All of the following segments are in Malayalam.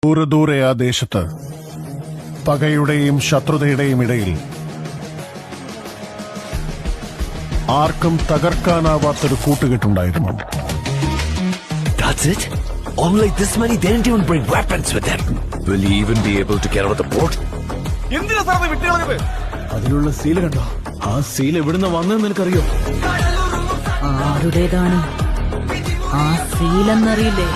ദൂരെ ദൂരെ ആ ദേശത്ത് പകയുടെയും ശത്രുതയുടെയും ഇടയിൽ ആർക്കും തകർക്കാനാവാത്തൊരു കൂട്ടുകെട്ടുണ്ടായിരുന്നു. That's it? Only this many, they didn't even bring weapons with them. Will he even be able to get out of the boat? എന്തിനാ സാറേ വിട്ടുകളഞ്ഞത്? അതിലുള്ള സീൽ കണ്ടോ? ആ സീൽ എവിടുന്ന് വന്നെന്ന് നിനക്കറിയോ? ആരുടേതാണ് ആ സീലെന്നറിയില്ലേ?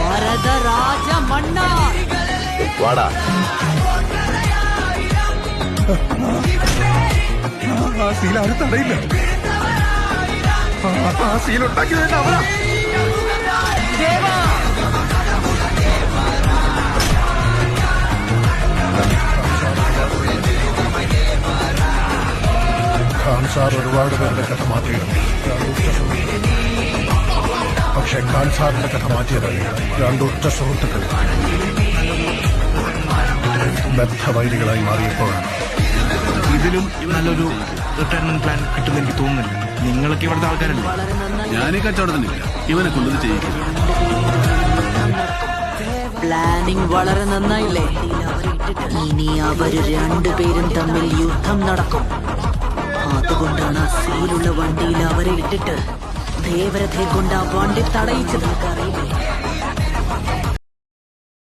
വരദരാജ മണ്ണാർ. വാടാ. ആ സീൽ ആരും തടയില്ല. ആ സീൽ ഉണ്ടാക്കിയത് തന്നെ അവരാ. ഖാൻ സാർ ഒരുപാട് പേരുടെ കഥ മാറ്റിയിട്ടുണ്ട്. പക്ഷെ ഖാൻ സാറിന്റെ കഥ മാറ്റിയതല്ല. രണ്ടുറ്റ സുഹൃത്തുക്കൾ ബദ്ധവൈരികളായി മാറിയപ്പോഴാണ്. ഇതിലും നല്ലൊരു റിട്ടയർമെന്റ് പ്ലാൻ കിട്ടുമെന്ന് എനിക്ക് തോന്നുന്നില്ല. നിങ്ങളൊക്കെ ഇവിടുത്തെ ആൾക്കാരല്ലേ? ഞാനീ കച്ചവടത്തിനില്ല, ഇവനെ കൊണ്ടത് ചെയ്യിക്കില്ല. പ്ലാനിങ് വളരെ നന്നായില്ലേ? ഇനി അവര് രണ്ടുപേരും തമ്മിൽ യുദ്ധം നടക്കും. അതുകൊണ്ടാണ് ആ സീലുള്ള വണ്ടിയിൽ അവരെ ഇട്ടിട്ട് ദേവരഥയെ കൊണ്ട് ആ വണ്ടി തടയിച്ചത്. അറിയില്ലേ?